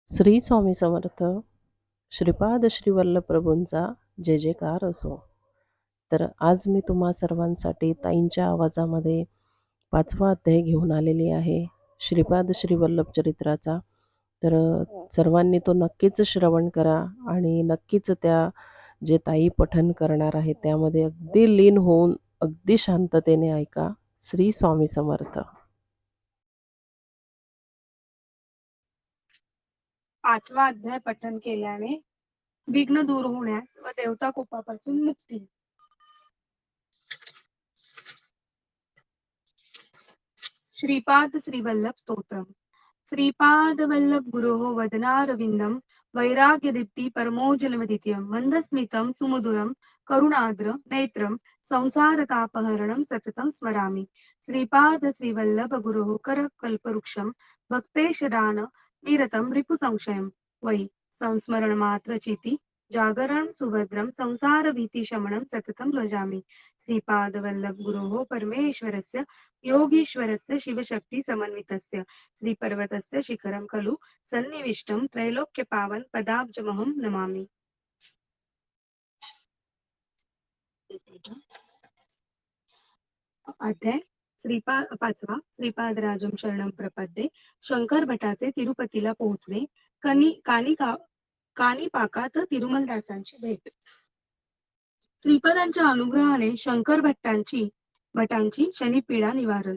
श्री स्वामी समर्थ. श्रीपाद श्री वल्लभ प्रभूंचा जय जयकार असो. तर आज मी तुम्हा सर्वांसाठी ताईंच्या आवाजामध्ये 5वा अध्याय घेऊन आलेली आहे श्रीपाद श्री वल्लभ चरित्राचा. तर सर्वांनी तो नक्कीच श्रवण करा आणि नक्कीच त्या जे ताई पठण करणार आहेत त्यामध्ये अगदी लीन होऊन अगदी शांततेने ऐका. श्री स्वामी समर्थ. 5वा अध्याय पठन केल्याने विघ्न दूर होण्यास व देवता कोपापासून मुक्ती. श्रीपाद श्रीवल्लभ स्तोत्रम. श्रीपाद वल्लभ गुरोः वदनारविन्दं वैराग्यदीप्ति परमोज्ज्वलमदित्यं मन्दस्मितं सुमधुरं करुणार्द्र नेत्रं संसारतापहरणं सततं स्मरामि. श्रीपाद श्रीवल्लभ गुरोः करकल्पवृक्षं भक्तेशदान निरतं रिपुसंशयं वै संस्मरणमात्रचिति जागरण सुभद्रं संसारभीतिशमनं सततं भजामि. श्रीपाद वल्लभ गुरोः परमेश्वरस्य योगीश्वरस्य शिवशक्ति समन्वितस्य श्रीपर्वतस्य शिखरं खलु सन्निविष्टं त्रैलोक्यपावन पदाब्जमहं नमामि. अध्याय 5वा. श्रीपादराजं शरणं प्रपद्ये. शंकर भटाचे तिरुपतीला पोहोचणे. काणिपाकात तिरुमलदासांची भेट. श्रीपादांच्या अनुग्रहाने शंकर भटांची शनिपीडा निवारण.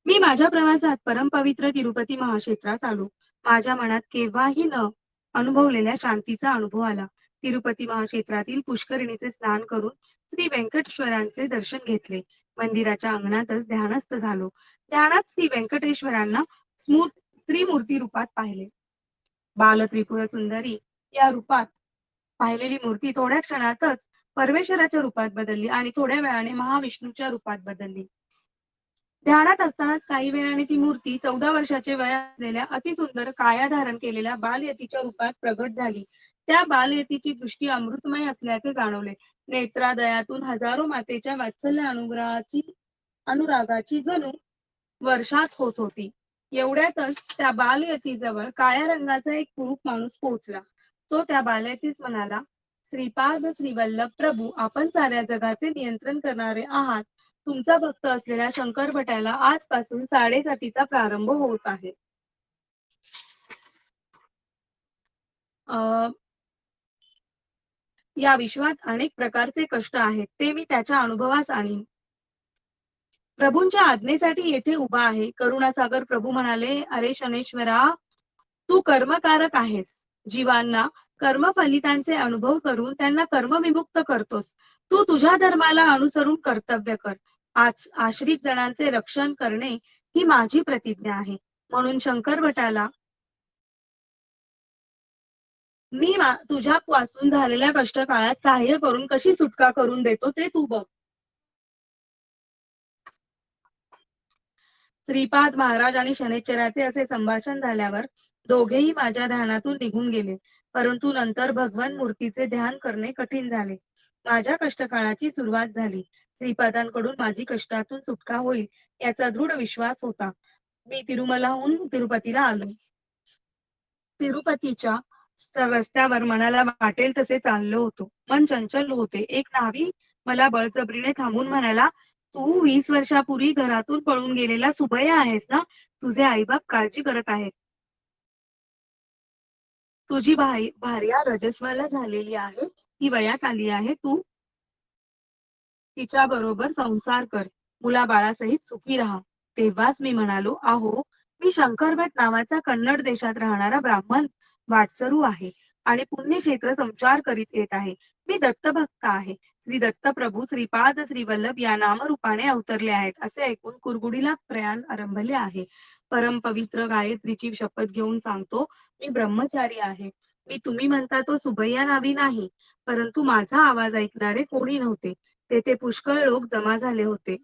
मी माझ्या प्रवासात परमपवित्र तिरुपती महाक्षेत्रास आलो. माझ्या मनात केव्हाही न अनुभवलेल्या शांतीचा अनुभव आला. तिरुपती महाक्षेत्रातील पुष्करिणीचे स्नान करून श्री व्यंकटेश्वरांचे दर्शन घेतले. मंदिराच्या अंगणातच ध्यानस्थ झालो. ध्यानात श्री व्यंकटेश्वरांना स्त्री मूर्ती रूपात पाहिले. बाल त्रिपुर सुंदरी या रूपात पाहिलेली मूर्ती थोड्या क्षणातच परमेश्वराच्या रूपात बदलली आणि थोड्या वेळाने महाविष्णूच्या रूपात बदलली. ध्यानात असतानाच काही वेळाने ती मूर्ती 14 वर्षाचे वय असलेल्या अतिसुंदर काया धारण केलेल्या बालयतीच्या रूपात प्रगट झाली. त्या बालयतीची दृष्टी अमृतमय असल्याचे जाणवले. नेत्रादयातून हजारो मातेच्या वात्सल्य अनुरागाची जणू वर्षाच होत होती. एवढ्यातच त्या बालयतीजवळ काळ्या रंगाचा एक कुरूप माणूस पोहोचला. तो त्या बालयतीस म्हणाला, श्रीपाद श्रीवल्लभ प्रभू, आपण साऱ्या जगाचे नियंत्रण करणारे आहात. तुमचा भक्त असलेल्या शंकर भटाला आजपासून 7:30चा प्रारंभ होत आहे. या विश्वात अनेक प्रकारचे कष्ट आहेत, ते मी त्याच्या अनुभवास आणीन. प्रभूंच्या आज्ञेसाठी येथे उभा आहे. करुणासागर प्रभू म्हणाले, अरे शनेश्वरा, तू कर्मकारक आहेस. जीवांना कर्मफलितांचे अनुभव करून त्यांना कर्मविमुक्त करतोस. तू तुझ्या धर्माला अनुसरून कर्तव्य कर. आश्रित जणांचे रक्षण करणे ही माझी प्रतिज्ञा आहे. म्हणून शंकर भटाला मी तुझ्या पासून झालेल्या कष्ट काळात सहाय्य करून कशी सुटका करून देतो ते तू बघ. श्रीपाद महाराज आणि शनेश्वराचे असे संभाषण झाल्यावर दोघेही माझ्या ध्यानातून निघून गेले. परंतु नंतर भगवान मूर्तीचे ध्यान करणे कठीण झाले. माझ्या कष्टकाळाची सुरुवात झाली. श्रीपादांकडून माझी कष्टातून सुटका होईल याचा दृढ विश्वास होता. मी तिरुमलाहून तिरुपतीला आलो. तिरुपतीच्या रस्त्यावर मनाला वाटेल तसे चाललो होतो. मन चंचल होते. एक न्हावी मला बळजबरीने थांबून म्हणाला, तू 20 वर्षापूर्वी घरातून पळून गेलेला सुभय्या आहेस ना? तुझे आईबाप काळजी करत आहेत. तुझी भार्या रजस्वाला झालेली आहे. ती वयात आली आहे. तू तिच्या बरोबर संसार कर. मुलाबाळासहित सुखी राहा. तेव्हाच मी म्हणालो, अहो, मी शंकरभट नावाचा कन्नड देशात राहणारा ब्राह्मण वाटसरू आहे आणि पुण्यक्षेत्र संचार करीत येत आहे. मी दत्तभक्त आहे. श्री दत्त प्रभू श्रीपाद श्रीवल्लभ या नामरूपाने अवतरले आहेत असे ऐकून कुरगुडीला प्रयाण आरंभले आहे. परमपवित्र गायत्रीची शपथ घेऊन सांगतो, मी ब्रह्मचारी आहे. मी तुम्ही म्हणता तो सुभय्या नावी नाही, परंतु माझा आवाज ऐकणारे कोणी नव्हते. तेथे पुष्कळ लोक जमा झाले होते.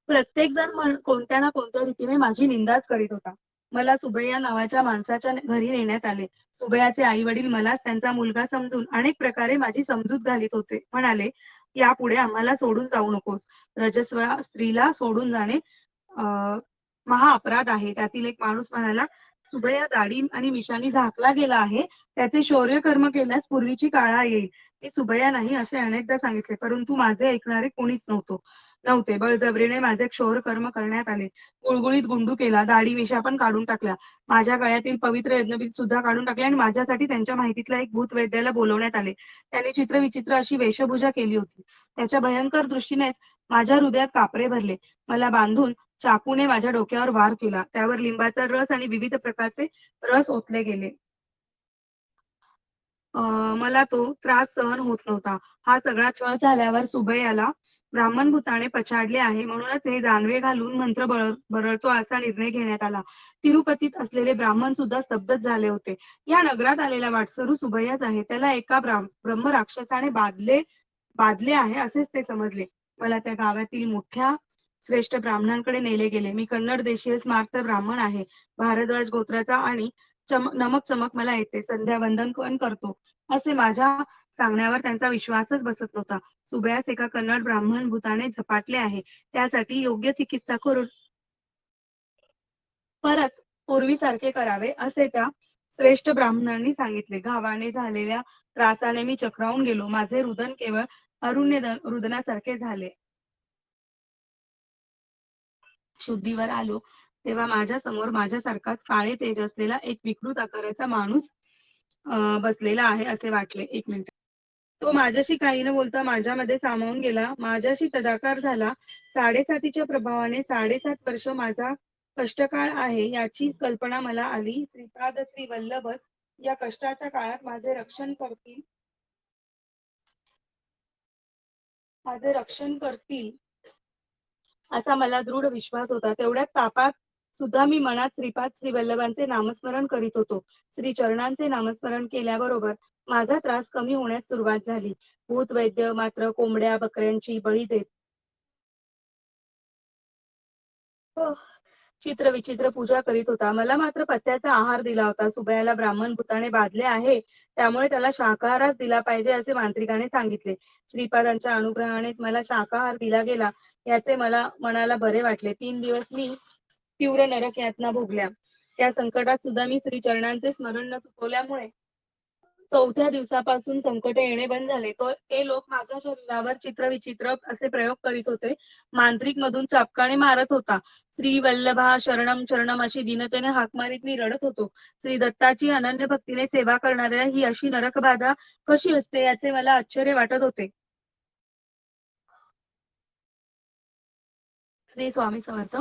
प्रत्येक जण कोणत्या ना कोणत्या रीतीने माझी निंदाच करीत होता. मला सुभय्या नावाच्या माणसाच्या घरी नेण्यात आले. सुभय्याचे आई वडील मलाच त्यांचा मुलगा समजून अनेक प्रकारे माझी समजूत घालीत होते. म्हणाले, यापुढे आम्हाला सोडून जाऊ नकोस. रजस्वा स्त्रीला सोडून जाणे महाअपराध आहे. त्यातील एक माणूस म्हणाला, सुबैया दाढी आणि मिशांनी झाकला गेला आहे. त्याचे शौर्यकर्म केल्यास पूर्वीची काळा येईल. मी सुबैया नाही असे अनेकदा सांगितले, परंतु माझे ऐकणारे कोणीच नव्हते. बळजबरीने माझे क्षौरकर्म करण्यात आले. गुळगुळीत गुंडू केला, दाढी मिशा पण काढून टाकल्या. माझ्या गळ्यातील पवित्र यज्ञविधी सुद्धा काढून टाकले आणि माझ्यासाठी त्यांच्या माहितीतल्या एक भूतवैद्याला बोलवण्यात आले. त्याने चित्रविचित्र अशी वेशभूषा केली होती. त्याच्या भयंकर दृष्टीनेच माझ्या हृदयात कापरे भरले. मला बांधून चाकूने माझ्या डोक्यावर वार केला. त्यावर लिंबाचा रस आणि विविध प्रकारचे रस ओतले गेले. मला तो त्रास सहन होत नव्हता. हा सगळा छळ झाल्यावर सुबैयाला ब्राह्मणभूताने पछाडले आहे, म्हणूनच हे जानवे घालून मंत्र बरळतो असा निर्णय घेण्यात आला. तिरुपतीत असलेले ब्राह्मण सुद्धा स्तब्धच झाले होते. या नगरात आलेला वाटसरू सुबैयाच आहे. त्याला एका ब्रह्मराक्षसाने बाधले आहे असेच ते समजले. मला त्या गावातील मोठ्या श्रेष्ठ ब्राह्मणांकडे नेले गेले. मी कन्नड देशीय स्मार्त ब्राह्मण आहे. भारद्वाज गोत्राचा आणि नमक चमक मला येते. संध्या वंदन पण करतो. असे माझ्या सांगण्यावर त्यांचा विश्वासच बसत नव्हता. सुबैयास एका कन्नड ब्राह्मण भूताने झपाटले आहे. त्यासाठी योग्य चिकित्सा करून परत पूर्वीसारखे करावे असे त्या श्रेष्ठ ब्राह्मणांनी सांगितले. घावाने झालेल्या त्रासाने मी चक्रावून गेलो. माझे रुदन केवळ रुदनासारखे झाले. शुद्धीवर आलो तेव्हा माझ्या समोर माझ्यासारखाच काळे तेज असलेला एक विकृत आकाराचा माणूस बसलेला आहे असे वाटले. एक मिनिट. तो माझ्याशी काही न बोलता माझ्यामध्ये सामावून गेला. माझ्याशी तदाकार झाला. 7.5च्या प्रभावाने 7.5 वर्ष माझा कष्टकाळ आहे याची कल्पना मला आली. श्रीपाद श्री वल्लभच या कष्टाच्या काळात माझे रक्षण करतील असा मला दृढ विश्वास होता. तेवढ्यात तापात सुद्धा मी मनात श्रीपाद श्री वल्लभांचे नामस्मरण करीत होतो. श्री चरणांचे नामस्मरण केल्याबरोबर माझा त्रास कमी होण्यास सुरुवात झाली. भूतवैद्य मात्र कोंबड्या बकऱ्यांची बळी देत चित्रविचित्र पूजा करीत होता. मला मात्र पथ्याचा आहार दिला होता. सुबैयाला ब्राह्मण भूताने बाधले आहे, त्यामुळे त्याला शाकाहारच दिला पाहिजे असे मांत्रिकाने सांगितले. श्रीपादांच्या अनुग्रहानेच मला शाकाहार दिला गेला याचे मला मनाला बरे वाटले. 3 दिवस मी तीव्र नरक यातना भोगल्या. त्या संकटात सुद्धा मी श्रीचरणांचे स्मरण न चुकवल्यामुळे 4थ्या दिवसापासून संकट येणे बंद झाले. ते लोक माझ्या शरीरावर चित्रविचित्र असे प्रयोग करीत होते. मांत्रिक मधून चापकाने मारत होता. श्री वल्लभा शरणम शरणम अशी दीनतेने हाक मारीत मी रडत होतो. श्री दत्ताची अनन्य भक्तीने सेवा करणाऱ्या ही अशी नरकबाधा कशी असते याचे मला आश्चर्य वाटत होते. श्री स्वामी समर्थ.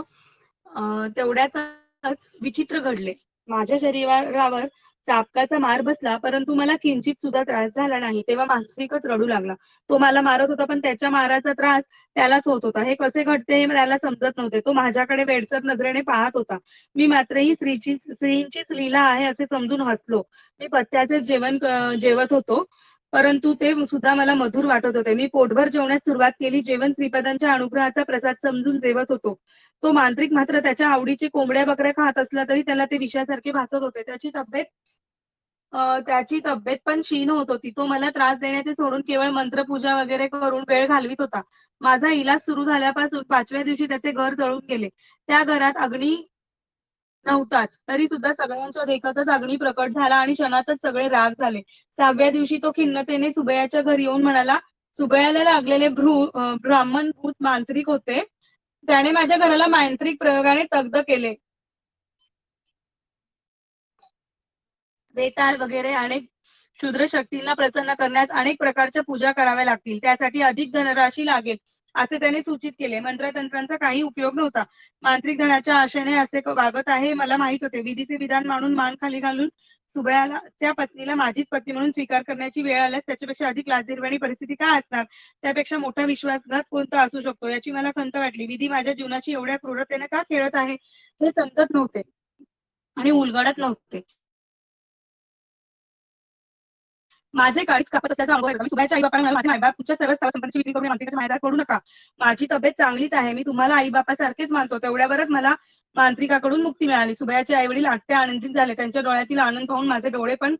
तेवढ्यातच विचित्र घडले. माझ्या शरीरावर चाबकाचा मार बसला, परंतु मला किंचित सुद्धा त्रास झाला नाही. तेव्हा मानसिकच रडू लागला. तो मला मारत होता, पण त्याच्या माराचा त्रास त्यालाच होत होता. हे कसे घडते हे त्याला समजत नव्हते. तो माझ्याकडे वेडसर नजरेने पाहत होता. मी मात्र ही स्त्रीचीच लीला आहे असे समजून हसलो. मी पथ्याचे जेवत होतो, परंतु ते सुद्धा मला मधुर वाटत होते. मी पोटभर जेवण्यास सुरुवात केली. जेवण श्रीपादांच्या अनुग्रहाचा प्रसाद समजून जेवत होतो. तो मांत्रिक मात्र त्याच्या आवडीचे कोंबड्या बकऱ्या खात असला तरी त्याला ते विषयासारखे भासत होते. त्याची तब्येत पण क्षीण होत होती. तो मला त्रास देण्याचे सोडून केवळ मंत्रपूजा वगैरे करून वेळ घालवित होता. माझा इलाज सुरू झाल्यापासून 5व्या दिवशी त्याचे घर जळून गेले. त्या घरात अग्नी नव्हताच, तरी सुद्धा सगळ्यांच्या देखतच अग्नी प्रकट झाला आणि क्षणातच सगळे राग झाले. 6व्या दिवशी तो खिन्नतेने सुबैयाच्या घरी येऊन म्हणाला, सुबैयाला लागलेले ब्राह्मण भूत मांत्रिक होते. त्याने माझ्या घराला मांत्रिक प्रयोगाने तग्ध केले. वेताळ वगैरे अनेक क्षुद्र शक्तींना प्रसन्न करण्यास अनेक प्रकारच्या पूजा कराव्या लागतील. त्यासाठी अधिक धनराशी लागेल असे त्याने सूचित केले. मंत्रतंत्रांचा काही उपयोग नव्हता. मांत्रिक धनाच्या आशेने असे वागत आहे मला माहित होते. विधीचे विधान मानून मान खाली घालून सुबैयाला त्या पत्नीला माझीच पत्नी म्हणून स्वीकार करण्याची वेळ आल्यास त्याच्यापेक्षा अधिक लाजिरवाणी परिस्थिती काय असणार. त्यापेक्षा मोठा विश्वासघात कोणता असू शकतो याची मला खंत वाटली. विधी माझ्या जीवनाची एवढ्या क्रूरतेने का खेळत आहे हे समजत नव्हते आणि उलगडत नव्हते. माझे काळीच कापत असल्याचा अनुभव आहे. मी सुबैयाच्या आई-बापांना माझे मायबाप तुमच्या सर्व संपत्तीची विक्री करून मांत्रिकाच्या मायाजाळ करू नका. माझी तब्येत चांगलीच आहे. मी तुम्हाला आई-बापासारखेच मानतो. तेवढ्यावरच मला मांत्रिकाकडून मुक्ती मिळाली. सुबैयाचे आई-वडील अत्या आनंदित झाले. त्यांच्या डोळ्यातील आनंद पाहून माझे डोळे पण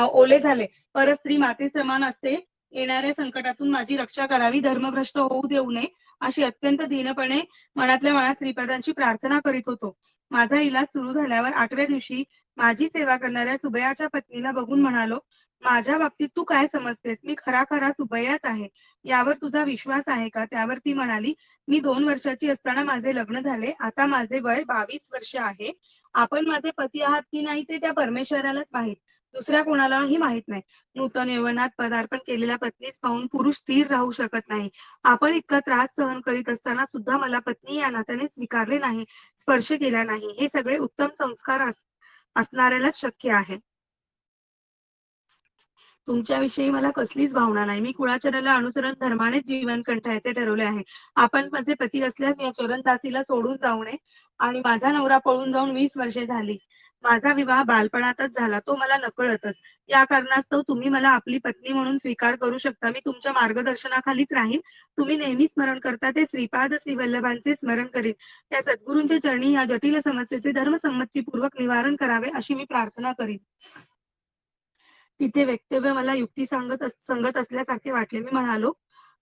ओले झाले. परस्त्री माते समान असते. येणाऱ्या संकटातून माझी रक्षा करावी, धर्मभ्रष्ट होऊ देऊ नये अशी अत्यंत दीनपणे मनातल्या मनात श्रीपादांची प्रार्थना करीत होतो. माझा इलाज सुरू झाल्यावर 8व्या दिवशी माझी सेवा करणाऱ्या सुबैयाच्या पत्नीला बघून म्हणालो, माझ्या बाबतीत तू काय समजतेस? मी खरा सुबैयाच आहे. यावर तुझा विश्वास आहे का? त्यावर ती म्हणाली, मी 2 वर्षाची असताना माझे लग्न झाले. आता माझे वय 22 वर्ष आहे. आपण माझे पती आहात की नाही ते त्या परमेश्वरालाच माहीत. दुसऱ्या कोणालाही माहीत नाही. नूतन यौवनात पदार्पण केलेल्या पत्नीस पाहून पुरुष स्थिर राहू शकत नाही. आपण इतका त्रास सहन करीत असताना सुद्धा मला पत्नी या नात्याने स्वीकारले नाही, स्पर्श केला नाही. हे सगळे उत्तम संस्कार असणाऱ्यालाच शक्य आहे. तुमच्याविषयी मला कसलीच भावना नाही. मी कुळाचाराला अनुसरून धर्मानेच जीवन कंठायचे ठरवले आहे. आपण माझे पती असल्यास या चरणदासीला सोडून जाऊ नये आणि माझा नवरा पळून जाऊन 20 वर्षे झाली. माझा विवाह बालपणातच झाला, तो मला नकळतच. या कारणास्तव तुम्ही मला आपली पत्नी म्हणून स्वीकार करू शकता. मी तुमच्या मार्गदर्शनाखालीच राहीन. तुम्ही नेहमी स्मरण करता ते श्रीपाद श्रीवल्लभांचे स्मरण करीन. त्या सद्गुरूंच्या चरणी या जटिल समस्येचे धर्मसंमतीपूर्वक निवारण करावे अशी मी प्रार्थना करीन. तिथे वक्तव्य मला युक्ती संगत असल्यासारखे वाटले. मी म्हणालो,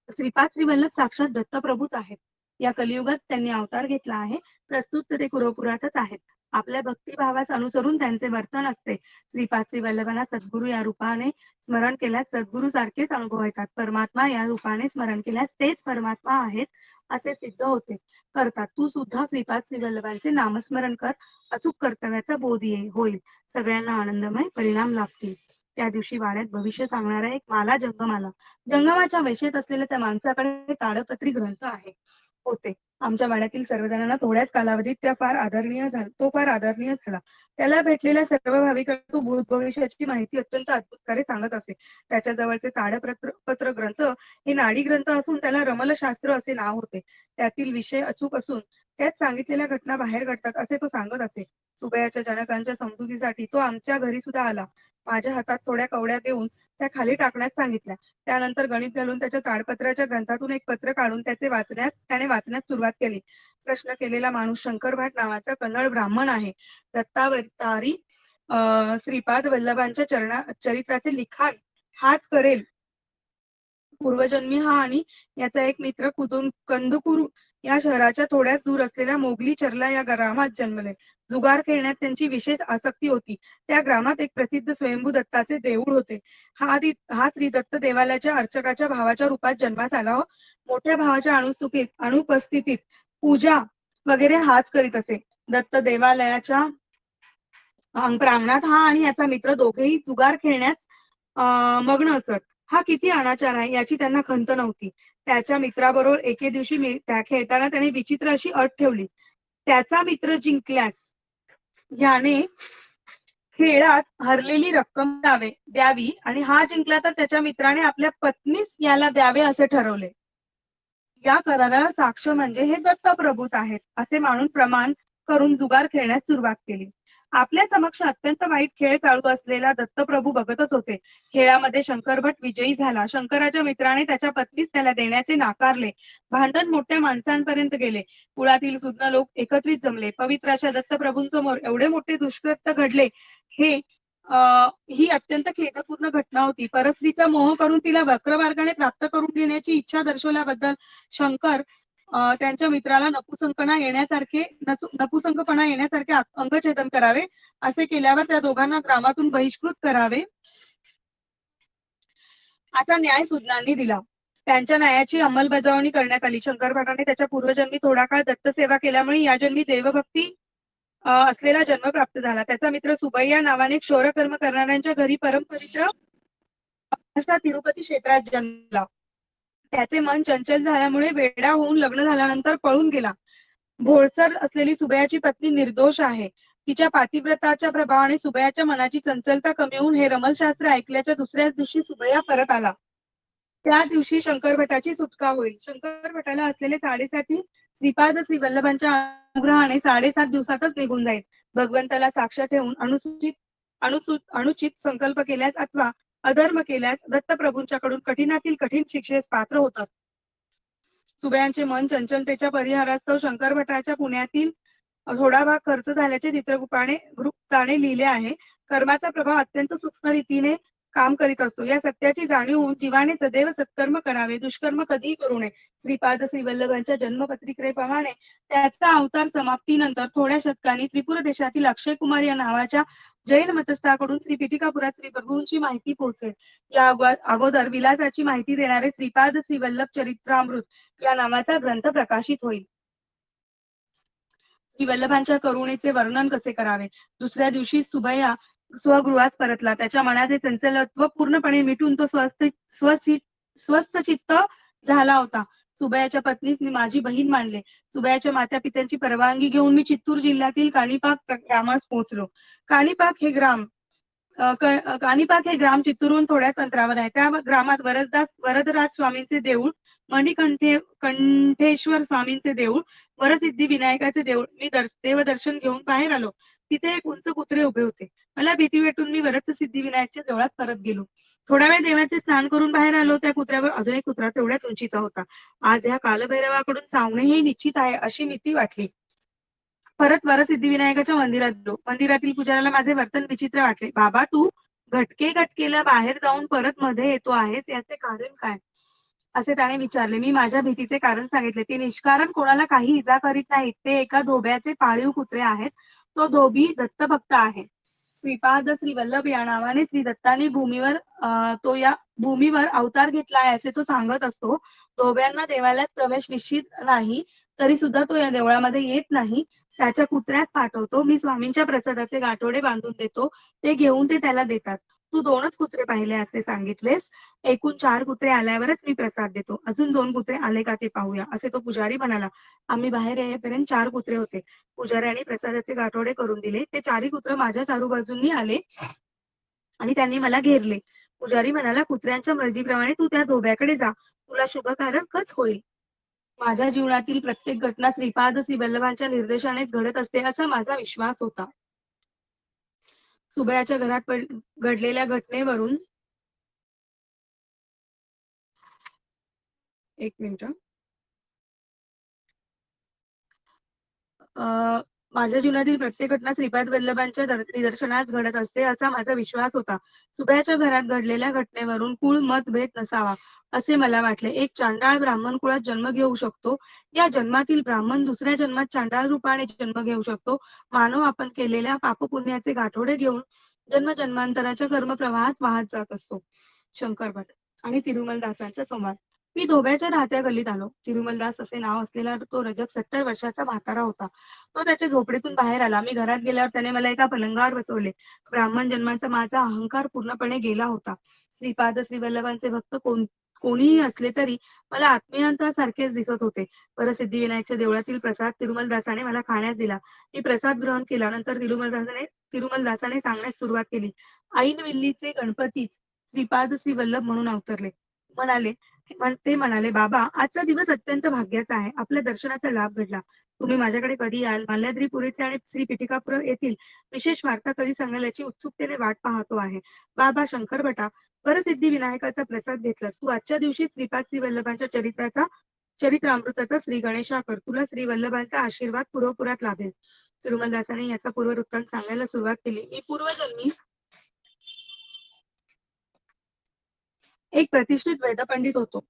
श्रीपाद श्रीवल्लभ साक्षात दत्तप्रभूच आहेत. या कलियुगात त्यांनी अवतार घेतला आहे. प्रस्तुत ते कुरुपुरातच आहेत. आपल्या भक्तिभावास अनुसरून त्यांचे वर्तन असते. श्रीपाद श्रीवल्लभांना सद्गुरू या रूपाने स्मरण केल्यास सद्गुरू सारखेच अनुभव येतात. परमात्मा या रूपाने स्मरण केल्यास तेच परमात्मा आहेत असे सिद्ध होते करतात. तू सुद्धा श्रीपाद श्रीवल्लभांचे नामस्मरण कर. अचूक कर्तव्याचा बोध होईल. सगळ्यांना आनंदमय परिणाम लाभतील. त्या दिवशी वाड्यात भविष्य सांगणारा एक माला जंगम आला. जंगमाच्या वेशेत असलेल्या त्या माणसाकडे ताडपत्री ग्रंथ होते. आमच्या वाड्यातील सर्वजणांना थोड्याच कालावधीत तो फार आदरणीय झाला. त्याला भेटलेल्या सर्व भाविकांना तो भूत भविष्याची माहिती अत्यंत अद्भुतकारे सांगत असे. त्याच्या जवळचे ताडपत्र ग्रंथ हे नाडी ग्रंथ असून त्याला रमलशास्त्र असे नाव होते. त्यातील विषय अचूक असून त्यात सांगितलेल्या घटना बाहेर घडतात असे तो सांगत असे. सुबैयाच्या जनकांच्या समजुतीसाठी तो आमच्या घरी सुद्धा आला. माझ्या हातात थोड्या कवड्या देऊन त्या खाली टाकण्यास सांगितल्या. त्यानंतर गणित घालून त्याच्या ताडपत्राच्या ग्रंथातून एक पत्र काढून त्याने वाचण्यास सुरुवात केली. प्रश्न केलेला माणूस शंकर भाट नावाचा कन्नड ब्राह्मण आहे. दत्तावतारी श्रीपाद वल्लभांच्या चरित्राचे लिखाण हाच करेल. पूर्वजन्मी हा आणि याचा एक मित्र कंदुकूर या शहराच्या थोड्याच दूर असलेल्या मोगली चरला या ग्रामात जन्मले. जुगार खेळण्यात त्यांची विशेष आसक्ती होती. त्या ग्रामात एक प्रसिद्ध स्वयंभू दत्ताचे देऊळ होते. हा श्री दत्त देवालयाच्या अर्चकाच्या भावाच्या रूपात जन्मास आला व मोठ्या भावाच्या अनुपस्थितीत पूजा वगैरे हाच करीत असे. दत्त देवालयाच्या प्रांगणात हा आणि याचा मित्र दोघेही जुगार खेळण्यास मग्न असत. हा किती अनाचार आहे याची त्यांना खंत नव्हती. त्याच्या मित्राबरोबर एके दिवशी त्या खेळताना त्याने विचित्र अशी अट ठेवली. त्याचा मित्र जिंकल्यास याने खेळात हरलेली रक्कम द्यावी आणि हा जिंकला तर त्याच्या मित्राने आपल्या पत्नीस याला द्यावे असे ठरवले. या कराराला साक्ष म्हणजे हे दत्तप्रभूच आहेत असे मानून प्रमाण करून जुगार खेळण्यास सुरुवात केली. आपल्या समक्ष अत्यंत वाईट खेळ चालू असलेला दत्तप्रभू बघतच होते. खेळामध्ये शंकरभट विजयी झाला. शंकराच्या मित्राने त्याच्या पत्नीस त्याला देण्याचे नाकारले. भांडण मोठ्या माणसांपर्यंत गेले. कुळातील सुज्ञ लोक एकत्रित जमले. पवित्र अशा दत्तप्रभूंसमोर एवढे मोठे दुष्कृत्य घडले. ही अत्यंत खेदपूर्ण घटना होती. परस्त्रीचा मोह करून तिला वक्र मार्गाने प्राप्त करून घेण्याची इच्छा दर्शवल्याबद्दल शंकर त्यांच्या मित्राला नपुसंकपणा येण्यासारखे अंगछेदन करावे. असे केल्यावर त्या दोघांना ग्रामातून बहिष्कृत करावे असा न्याय सुज्ञांनी दिला. त्यांच्या न्यायाची अंमलबजावणी करण्यात आली. शंकर भटाने त्याच्या पूर्वजन्मी थोडा काळ दत्तसेवा केल्यामुळे या जन्मी देवभक्ती असलेला जन्म प्राप्त झाला. त्याचा मित्र सुबैया नावाने क्षौरकर्म करणाऱ्यांच्या घरी परमपवित्र तिरुपती क्षेत्रात जन्मला. त्याचे मन चंचल झाल्यामुळे वेडा होऊन लग्न झाल्यानंतर पळून गेला. भोळसर असलेली सुबैयाची पत्नी निर्दोष आहे. तिच्या पातिव्रताच्या प्रभावाने सुबैयाच्या मनाची चंचलता कमी होऊन हे रमलशास्त्र ऐकल्याच्या दुसऱ्याच दिवशी सुबैया परत आला. त्या दिवशी शंकर भटाची सुटका होईल. शंकर भटाला असलेले 7.5 श्रीपाद श्रीवल्लभांच्या अनुग्रहाने 7.5 दिवसातच निघून जाईल. भगवंताला साक्ष ठेवून अनुचित संकल्प केल्यास अथवा अधर्म केल्यास दत्तप्रभूंच्याकडून कठीणातील कठीण शिक्षेस पात्र होतात. सुबैयांचे मन चंचलतेच्या परिहारास्तव शंकर भटाच्या पुण्यातील थोडा भाग खर्च झाल्याचे चित्रगुप्ताने लिहिले आहे. कर्माचा प्रभाव अत्यंत सूक्ष्म रीतीने काम करीत असतो. या सत्याची जाणीव होऊन जीवाने सदैव सत्कर्म करावे, दुष्कर्म कधीही करू नये. श्रीपाद श्री वल्लभांच्या जन्मपत्रिकेप्रमाणे त्याचा अवतार समाप्तीनंतर थोड्या शतकांनी त्रिपुरा देशातील अक्षय कुमार या नावाच्या जैन मतस्थाकडून श्री पिठिकापुरात श्री प्रभूंची माहिती पोहोचेल. या अगोदर विलासाची माहिती देणारे श्रीपाद श्री वल्लभ चरित्रामृत या नावाचा ग्रंथ प्रकाशित होईल. श्री वल्लभांच्या करुणेचे वर्णन कसे करावे. दुसऱ्या दिवशी सुबैया स्वगृहास परतला. त्याच्या मनाचे चंचलत्व पूर्णपणे मिटून तो स्वस्थ चित्त झाला होता. सुबैयाच्या पत्नीस मी माझी बहीण मानले. सुबैयाच्या माता पित्यांची परवानगी घेऊन मी चित्तूर जिल्ह्यातील काणिपाक ग्रामास पोहोचलो. काणिपाक हे ग्राम चित्तूरहून थोड्याच अंतरावर आहे. त्या ग्रामात वरदराज स्वामींचे देऊळ, कंठेश्वर स्वामींचे देऊळ, वरसिद्धी विनायकाचे देऊळ मी देवदर्शन घेऊन बाहेर आलो. तिथे एक उंच कुत्रे उभे होते. मला भीती वाटून मी वरद सिद्धी विनायकच्या देवळात परत गेलो. थोडा वेळ देवाचे स्नान करून बाहेर आलो. त्या कुत्र्यावर अजून एक कुत्रा तेवढ्याच उंचीचा होता. आज या कालभैरवाकडून चावणे हे निश्चित आहे अशी भीती वाटली. परत वरसिद्धी विनायकाच्या मंदिरात गेलो. मंदिरातील पुजाऱ्याला माझे वर्तन विचित्र वाटले. बाबा, तू घटकेला बाहेर जाऊन परत मध्ये येतो आहेस, याचे कारण काय, असे त्याने विचारले. मी माझ्या भीतीचे कारण सांगितले. ते निष्कारण कोणाला काही इजा करीत नाहीत. ते एका धोब्याचे पाळीव कुत्रे आहेत. तो धोबी दत्तभक्त आहे. श्रीपाद श्री वल्लभ या नावाने श्री दत्ताने या भूमीवर अवतार घेतलाय असे तो सांगत असतो. धोब्यांना देवालयात प्रवेश निश्चित नाही, तरी सुद्धा तो या देवळामध्ये येत नाही. त्याच्या कुत्र्यास पाठवतो. मी स्वामींच्या प्रसादाचे गाठोडे बांधून देतो. ते घेऊन ते त्याला देतात. तू 2च कुत्रे पाहिले असे सांगितलेस. एकूण 4 कुत्रे आल्यावरच मी प्रसाद देतो. अजून 2 कुत्रे आले का ते पाहूया, असे तो पुजारी म्हणाला. आम्ही बाहेर येईपर्यंत 4 कुत्रे होते. पुजाऱ्याने प्रसादाचे गाठोडे करून दिले. ते 4ही कुत्रे माझ्या चारू बाजूंनी आले आणि त्यांनी मला घेरले. पुजारी म्हणाला, कुत्र्यांच्या मर्जीप्रमाणे तू त्या धोब्याकडे जा. तुला शुभकारकच होईल. माझ्या जीवनातील प्रत्येक घटना श्रीपाद श्री वल्लभांच्या निर्देशानेच घडत असते असा माझा विश्वास होता. सुबैयाच्या घरात घडलेल्या घटनेवरून एक मिनिट. माझ्या जीवनातील प्रत्येक घटना श्रीपाद वल्लभांच्या निदर्शनात घडत असते असा माझा विश्वास होता. सुबैयाच्या घरात घडलेल्या घटनेवरून कुळ मतभेद नसावा असे मला वाटले. एक चांडाळ ब्राह्मण कुळात जन्म घेऊ शकतो. या जन्मातील ब्राह्मण दुसऱ्या जन्मात चांडाळ रूपाने जन्म घेऊ शकतो. मानव आपण केलेल्या पापपुण्याचे गाठोडे घेऊन जन्मांतराच्या कर्मप्रवाहात वाहत जात असतो. शंकरभट आणि तिरुमलदासांचा संवाद. मी धोब्याच्या राहत्या गल्लीत आलो. तिरुमलदास असे नाव असलेला तो रजक 70 वर्षाचा म्हातारा होता. तो त्याच्या झोपडीतून बाहेर आला. मी घरात गेल्यावर त्याने मला एका पलंगावर बसवले. ब्राह्मण जन्माचा माझा अहंकार पूर्णपणे गेला होता. श्रीपाद श्री वल्लभांचे भक्त कोणीही असले तरी मला आत्मीयांसारखेच दिसत होते. सिद्धिविनायकच्या देवळातील प्रसाद तिरुमलदासाने मला खाण्यास दिला. मी प्रसाद ग्रहण केला. नंतर तिरुमलदासाने सांगण्यास सुरुवात केली. ऐन विल्लीचे गणपतीच श्रीपाद श्री वल्लभ म्हणून अवतरले. ते म्हणाले, बाबा, आजचा दिवस अत्यंत भाग्याचा आहे. आपल्या दर्शनाचा लाभ घडला. तुम्ही माझ्याकडे कधी याल? माल्याद्रीपुरीचे आणि श्री पिठिकापुर येथील विशेष वार्ता कधी सांगाल याची उत्सुकतेने वाट पाहतो आहे. बाबा शंकरभटा, वरसिद्धी विनायकाचा प्रसाद घेतलास. तू आजच्या दिवशी श्रीपाद श्री वल्लभांच्या चरित्रामृताचा श्री गणेशा कर. तुला श्री वल्लभांचा आशीर्वाद पूर्वपुरात लाभेल. तिरुमलदासाने याचा पूर्ववृत्तांत सांगायला सुरुवात केली. मी पूर्वजन्मी एक प्रतिष्ठित वेदपंडित होतो,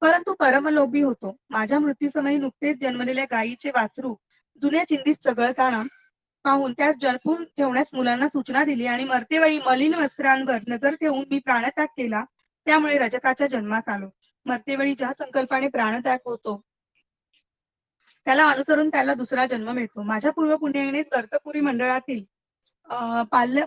परंतु परमलोभी होतो. माझ्या मृत्यूसमयी नुकतेच जन्मलेल्या गायीचे वासरू जुन्या चिंधीत चघळताना पाहून त्यास जरपून ठेवण्यास मुलांना सूचना दिली आणि मरतेवेळी मलिन वस्त्रांवर नजर ठेवून मी प्राणत्याग केला. त्यामुळे रजकाच्या जन्मास आलो. मरतेवेळी ज्या संकल्पाने प्राणत्याग होतो त्याला अनुसरून त्याला दुसरा जन्म मिळतो. माझ्या पूर्वपुण्यानेच गर्तपुरी मंडळातील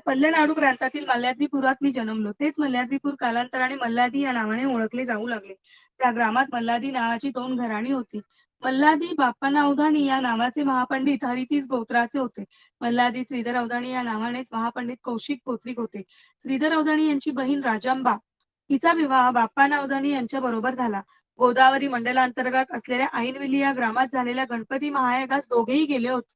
पल्लनाडू प्रांतातील मल्ल्याद्रीपुरात मी जन्मलो. तेच मल्ल्याद्रीपूर कालांतराने मल्लादी या नावाने ओळखले जाऊ लागले. त्या ग्रामात मल्लादी नावाची 2 घराणी होती. मल्लादी बाप्पाना अवधानी या नावाचे महापंडित हरितीस गोत्राचे होते. मल्लादी श्रीधर अवधानी या नावानेच महापंडित कौशिक गोत्रिक होते. श्रीधर अवधानी यांची बहीण राजांबा, तिचा विवाह बाप्पाना अवधानी यांच्या बरोबर झाला. गोदावरी मंडलांतर्गत असलेल्या ऐनविली या ग्रामात झालेल्या गणपती महायागास दोघेही गेले होते.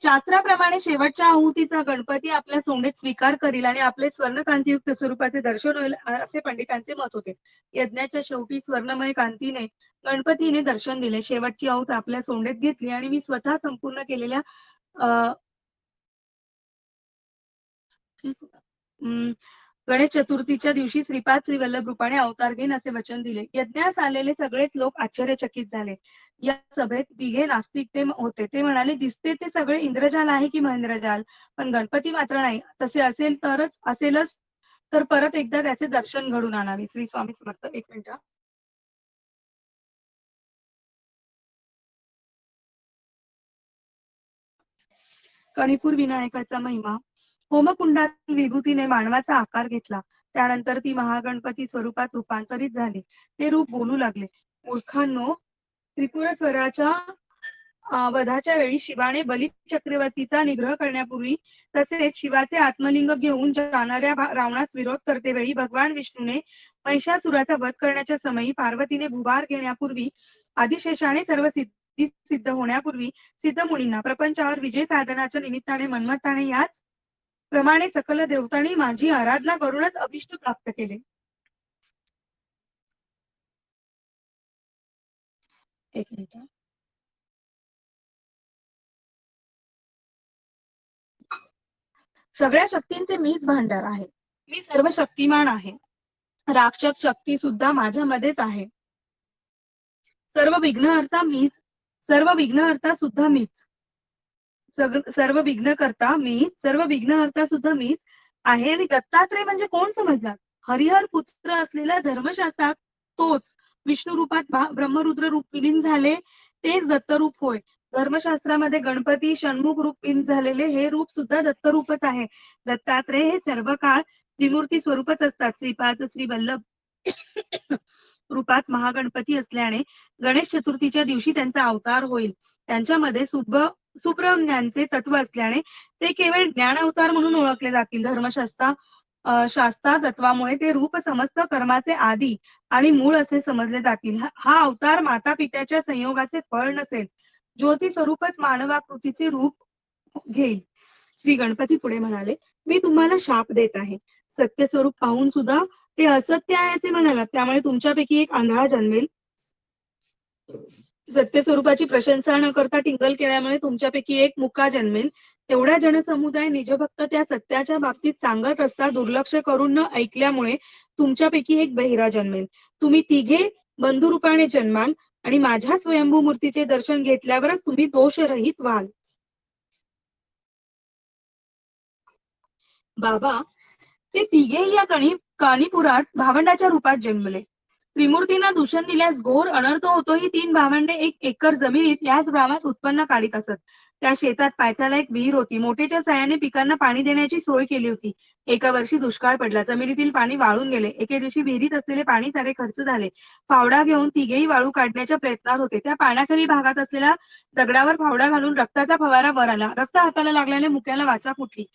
शास्त्राप्रमाणे शेवटच्या आहुतीचा गणपती आपल्या सोंडेत स्वीकार करील आणि आपले स्वर्णकांतीयुक्त स्वरूपाचे दर्शन होईल असे पंडितांचे मत होते. यज्ञाच्या शेवटी स्वर्णमय कांतीने गणपतीने दर्शन दिले. शेवटची आहुत आपल्या सोंडेत घेतली आणि मी स्वतः संपूर्ण केलेल्या गणेश चतुर्थीच्या दिवशी श्रीपाद श्री वल्लभ रूपाने अवतार घेईन असे वचन दिले. यज्ञास आलेले सगळेच लोक आश्चर्यचकित झाले. या सभेत तिघे नास्तिक ते होते. ते म्हणाले, दिसते ते सगळे इंद्रजाल आहे की महेंद्रजाल, पण गणपती मात्र नाही. तसे असेलच तर परत एकदा त्याचे दर्शन घडून आणावे. श्री स्वामी समर्थ. एक मिनिट. कणीपूर विनायकाचा महिमा. होमकुंडातील विभूतीने मानवाचा आकार घेतला. त्यानंतर ती महागणपती स्वरूपात रूपांतरित झाली. ते रूप बोलू लागले. मूर्खांनो, त्रिपुरेश्वराच्या वधाच्या वेळी शिवाने बली चक्रवर्तीचा निग्रह करण्यापूर्वी, तसेच शिवाचे आत्मलिंग घेऊन जाणाऱ्या रावणास विरोध करतेवेळी भगवान विष्णूने महिषासुराचा वध करण्याच्या समयी, पार्वतीने भूभार घेण्यापूर्वी, आदिशेषाने सर्व सिद्धी सिद्ध होण्यापूर्वी सिद्ध मुनींना प्रपंचावर विजय साधनाच्या निमित्ताने मन्मथाने याच प्रमाणे सकल देवतांनी माझी आराधना करूनच अभिष्ट प्राप्त केले. एक मिनिट. सगळ्या शक्तींचे मीच भांडार आहे. मी सर्व शक्तिमान आहे. राक्षक शक्ती सुद्धा माझ्यामध्येच आहे. सर्व विघ्नहर्ता मीच. सर्व विघ्नहर्ता सुद्धा मीच. सर्व विघ्नहर्ता सुद्धा मीच आहे. आणि दत्तात्रय म्हणजे कोण समजला? हरिहर पुत्र असलेला धर्मशास्त्रात तोच. विष्णू रूपात ब्रह्मरुद्र रूप विलीन झाले तेच दत्तरूप होय. धर्मशास्त्रामध्ये गणपती षण्मुख रूप विलीन झालेले हे रूप सुद्धा दत्तरूपच आहे. दत्तात्रय हे सर्व काळ त्रिमूर्ती स्वरूपच असतात. श्रीपाद श्री वल्लभ रूपात महागणपती असल्याने गणेश चतुर्थीच्या दिवशी त्यांचा अवतार होईल. त्यांच्यामध्ये सुब्रह्मण्याचे तत्व असल्याने ते केवळ ज्ञान अवतार म्हणून ओळखले जातील. शास्त्रा तत्वामुळे ते रूप समस्त कर्माचे आदी आणि मूळ असे समजले जातील. हा अवतार माता पित्याच्या संयोगाचे फळ नसेल. ज्योती स्वरूपच मानवाकृतीचे रूप घेईल. श्री गणपती पुढे म्हणाले, मी तुम्हाला शाप देत आहे. सत्य स्वरूप पाहून सुद्धा ते असत्य आहे असे म्हणालात, त्यामुळे तुमच्यापैकी एक आंधळा जन्मेल. सत्य स्वरूपाची प्रशंसा न करता टिंगल केल्यामुळे तुमच्यापैकी एक मुका जन्मेल. एवढा जनसमुदाय निजभक्त त्या सत्याच्या बाबतीत सांगत असता दुर्लक्ष करून न ऐकल्यामुळे तुमच्यापैकी एक बहिरा जन्मेल. तुम्ही तिघे बंधुरूपाने जन्माल आणि माझ्या स्वयंभू मूर्तीचे दर्शन घेतल्यावरच तुम्ही दोषरहित व्हाल. बाबा, ते तिघेही या काणीपुरात भावंडाच्या रूपात जन्मले. त्रिमूर्तींना दूषण दिल्यास घोर अनर्थ होतो. ही 3 भावंडे 1 एकर जमिनीत याच ग्रामात उत्पन्न काढीत असत. त्या शेतात पायथ्याला एक विहीर होती. मोठेच्या साह्याने पिकांना पाणी देण्याची सोय केली होती. एका वर्षी दुष्काळ पडला. जमिनीतील पाणी वाळून गेले. एके दिवशी विहिरीत असलेले पाणी सारे खर्च झाले. फावडा घेऊन तिघेही वाळू काढण्याच्या प्रयत्नात होते. त्या पाण्याखाली भागात असलेल्या दगडावर फावडा घालून रक्ताचा फवारा वर आला. रक्त हाताला लागल्याने मुक्याला वाचा फुटली.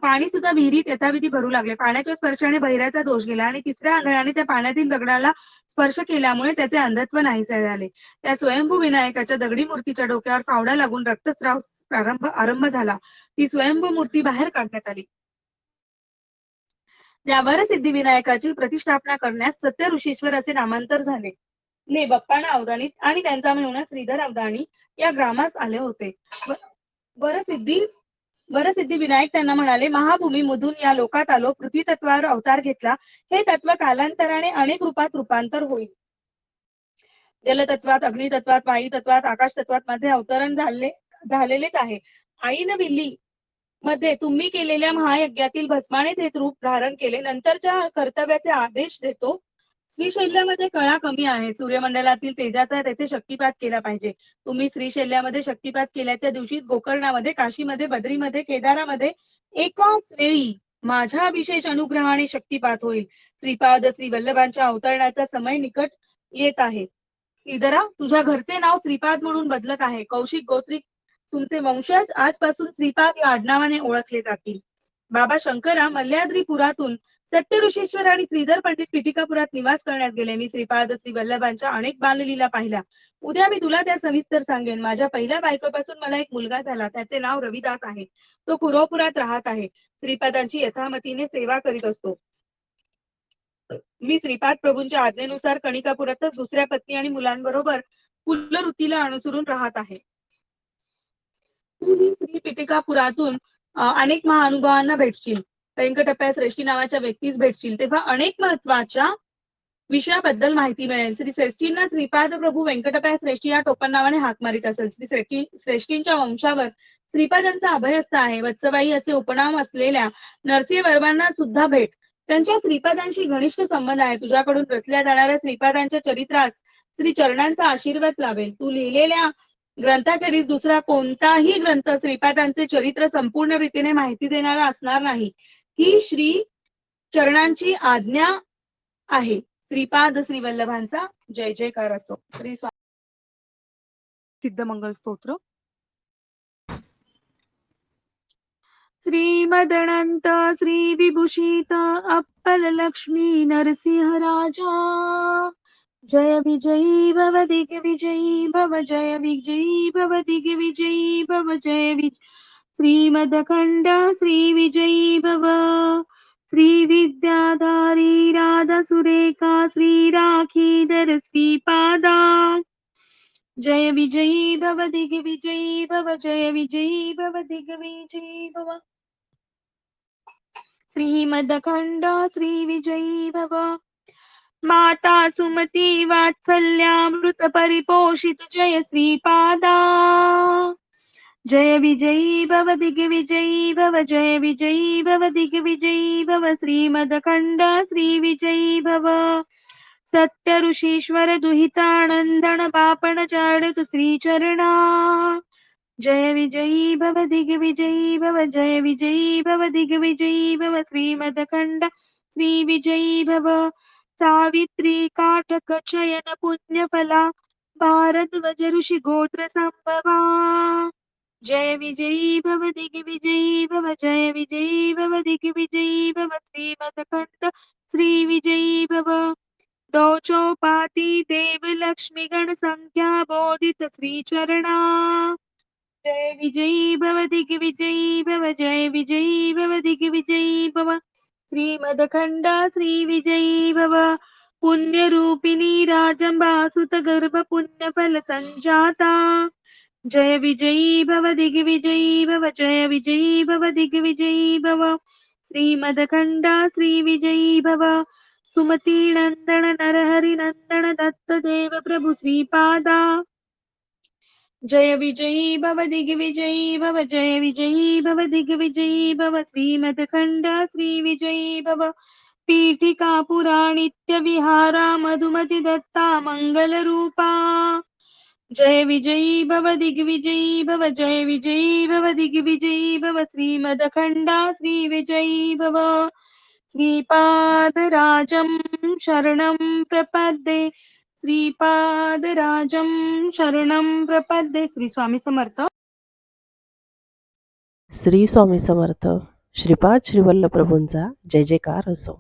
पाणी सुद्धा विहिरीत यथाविधी भरू लागले. पाण्याच्या स्पर्शाने बहिऱ्याचा दोष गेला आणि तिसऱ्या आंधळ्याने त्या पाण्यातील दगडाला स्पर्श केल्यामुळे त्याचे अंधत्व नाहीसे झाले. त्या स्वयंभू विनायकाच्या दगडी मूर्तीच्या डोक्यावर फावडा लागून रक्तस्राव आरंभ झाला. ती स्वयंभू मूर्ती बाहेर काढण्यात आली. त्यावर सिद्धिविनायकाची प्रतिष्ठापना करण्यास सत्य ऋषीश्वर असे नामांतर झाले. बाप्पांना अवधानी आणि त्यांचा मेहुणा श्रीधर अवधानी या ग्रामास आले होते. वरसिद्धी विनायक त्यांना म्हणाले, महाभूमीमधून या लोकात आलो. पृथ्वी तत्वावर अवतार घेतला. हे तत्व कालांतराने अनेक रूपात रूपांतर होईल. जलतत्वात, अग्नितत्वात, वायू तत्वात, आकाश तत्वात माझे अवतरण झालेलेच आहे. आईन विल्ली मध्ये तुम्ही केलेल्या महायज्ञातील भस्मानेच हे रूप धारण केले. नंतरच्या कर्तव्याचे आदेश देतो. श्रीशैल्यामध्ये कळा कमी आहे. सूर्यमंडलातील तेजाचा तेथे शक्तिपात केला पाहिजे. तुम्ही श्रीशैल्यामध्ये शक्तिपात केल्याच्या दिवशी गोकर्णामध्ये, काशीमध्ये, बद्रीमध्ये, केदारामध्ये एकाच वेळी माझ्या विशेष अनुग्रहाने शक्तिपात होईल. श्रीपाद श्री वल्लभांच्या अवतरणाचा समय निकट येत आहे. श्रीधरा, तुझ्या घरचे नाव श्रीपाद म्हणून बदलत आहे. कौशिक गोत्रिक तुमचे वंशज आजपासून श्रीपाद या आडनावाने ओळखले जातील. बाबा शंकरा मल्ल्याद्रीपुरातून सत्य ऋषीश्वर आणि श्रीधर पंडित पिटिकापुरात निवास करण्यास गेले. मी श्रीपाद श्री वल्लभांच्या अनेक बाललीला पाहिल्या. उद्या मी तुला त्या सविस्तर सांगेन. माझ्या पहिल्या बायकोपासून मला एक मुलगा झाला. त्याचे नाव रविदास आहे. तो कुरोपुरात राहत आहे. श्रीपादांची यथामतीने सेवा करीत असतो. मी श्रीपाद प्रभूंच्या आज्ञेनुसार कणिकापुरातच दुसऱ्या पत्नी आणि मुलांबरोबर कुलवृत्तीला अनुसरून राहत आहे. तू ही श्री पिटिकापुरातून अनेक महाअनुभवांना भेटशील. व्यंकटप्पा श्रेष्ठी नावाच्या व्यक्तीस भेटशील तेव्हा अनेक महत्वाच्या विषयाबद्दल माहिती मिळेल. श्री श्रेष्ठींना श्रीपाद प्रभू व्यंकटप्पा श्रेष्ठी या टोपण नावाने हाक मारित असेल. श्री श्रेष्ठींच्या वंशावर श्रीपादांचा अभयस्थ आहे. वत्सबाई असे उपनाम असलेल्या नरसिंहवर्मांना सुद्धा भेट. त्यांच्या श्रीपादांशी घनिष्ठ संबंध आहे. तुझ्याकडून रचल्या जाणाऱ्या श्रीपादांच्या चरित्रास श्री चरणांचा आशीर्वाद लाभेल. तू लिहिलेल्या ग्रंथाखेरीज दुसरा कोणताही ग्रंथ श्रीपादांचे चरित्र संपूर्ण रीतीने माहिती देणारा असणार नाही ही श्री चरणांची आज्ञा आहे. श्रीपाद श्रीवल्लभांचा जय जयकार असो. श्री सिद्धमंगल स्तोत्र. श्रीमदनंत श्री विभूषित अप्पल लक्ष्मी नरसिंह राजा जय विजयी भव दिग्विजयी भव जय विजयी भव दिग्विजयी भव जय श्रीमदखंड श्री विजयी भव श्री विद्याधारी राधा सुरेखा श्री राखीधर श्रीपादा जय विजयी भव दिग्विजयी भव जय विजयी भव दिग्विजयी भव श्रीमदखंड श्री विजयी भव माता सुमती वात्सल्यामृत परिपोषित जय श्रीपादा जय विजयी भव दिग्विजयी भव जय विजयी भव दिग्विजयी भव श्रीमदखंड श्री विजयी भव सत्य ऋषीश्वर दुहितानंदन पापण चारणतु श्री चरणा जय विजयी भव दिग्विजयी भव जय विजयी भव दिग्विजयी भव श्रीमदखंड श्री विजयी भव सावित्री काटक चयन पुण्यफला भारद्वज ऋषि गोत्र संभवा जय विजयी भव दिग्विजयी भव जय विजयी भव दिग्विजयी भव श्रीमदखंड श्री विजयी भव दो चौपाती देव लक्ष्मी गण संख्या बोधित श्री चरणा जय विजयी भव दिग्विजयी भव जय विजयी भव दिग्विजयी भव श्रीमदखंड श्री विजयी भव पुण्य रूपिणी राजंबा सुत गर्भ पुण्य फल संजाता जय विजयी भव दिग्विजयी भव जय विजयी भव दिग्विजयी भव श्रीमदखंड श्री विजयी भव सुमती नंदन नरहरि नंदन दत्त देव प्रभु श्रीपादा जय विजयी भव दिग्विजयी भव जय विजयी भव दिग्विजयी भव श्रीमदखंड श्री विजयी भव पीठिका पुरा नित्य विहारा मधुमति दत्ता मंगल रूपा जय विजयी भव दिग्विजयी भव जय विजयी भव दिग्विजयी भव श्रीमदखंड श्री विजयी भव श्रीपादराजं शरणं प्रपद्ये श्रीपादराजं शरणं प्रपद्ये. श्री स्वामी समर्थ. श्री स्वामी समर्थ. श्रीपाद श्रीवल्लभ प्रभूंचा जय जयकार असो.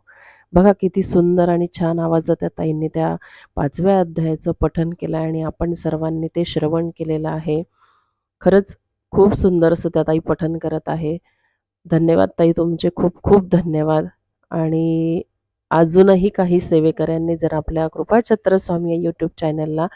बघा किती सुंदर आणि छान आवाजात त्या ताईंनी त्या 5व्या अध्यायाचं पठण केलं आणि आपण सर्वांनी ते श्रवण केलेलं आहे. खरंच खूप सुंदर असं त्या ताई पठण करत आहे. धन्यवाद ताई, तुमचे खूप खूप धन्यवाद. आणि अजूनही काही सेवेकऱ्यांनी जर आपल्या कृपाछत्र स्वामी या यूट्यूब चॅनलला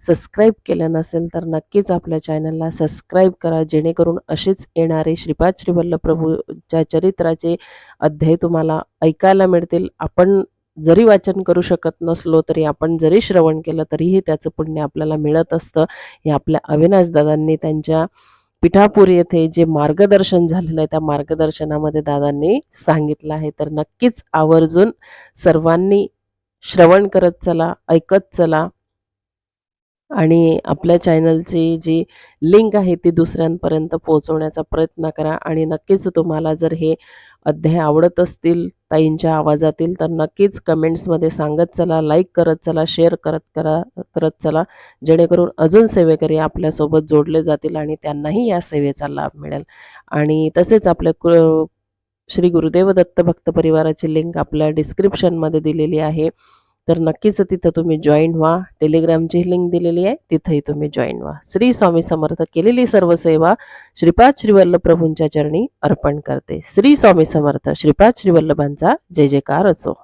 सबस्क्राईब केलं नसेल तर नक्कीच आपल्या चॅनलला सबस्क्राईब करा, जेणेकरून असेच येणारे श्रीपाद श्रीवल्लभ प्रभूच्या चरित्राचे अध्याय तुम्हाला ऐकायला मिळतील. आपण जरी वाचन करू शकत नसलो तरी आपण जरी श्रवण केलं तरीही त्याचं पुण्य आपल्याला मिळत असतं. हे आपल्या अविनाश दादांनी त्यांच्या पिठापूर येथे जे मार्गदर्शन झालेलं आहे त्या मार्गदर्शनामध्ये दादांनी सांगितलं आहे. तर नक्कीच आवर्जून सर्वांनी श्रवण करत चला, ऐकत चला आणि आपल्या चॅनलची जी लिंक आहे ती दुसऱ्यांपर्यंत पोहोचवण्याचा प्रयत्न करा. आणि नक्कीच तुम्हाला जर हे अध्याय आवडत असतील ताईंच्या आवाजातील तर नक्कीच कमेंट्समध्ये सांगत चला, लाईक करत चला, शेअर करत चला, जेणेकरून अजून सेवेकरी आपल्यासोबत जोडले जातील आणि त्यांनाही या सेवेचा लाभ मिळेल. आणि तसेच आपल्या श्री गुरुदेव दत्त भक्त परिवाराची लिंक आपल्या डिस्क्रिप्शनमध्ये दिलेली आहे. तर नक्कीच तिथं तुम्ही जॉईन व्हा. टेलिग्रामची लिंक दिलेली आहे, तिथंही तुम्ही जॉईन व्हा. श्री स्वामी समर्थ. केलेली सर्व सेवा श्रीपाद श्रीवल्लभ प्रभूंच्या चरणी अर्पण करते. श्री स्वामी समर्थ. श्रीपाद श्रीवल्लभांचा जय जयकार असो.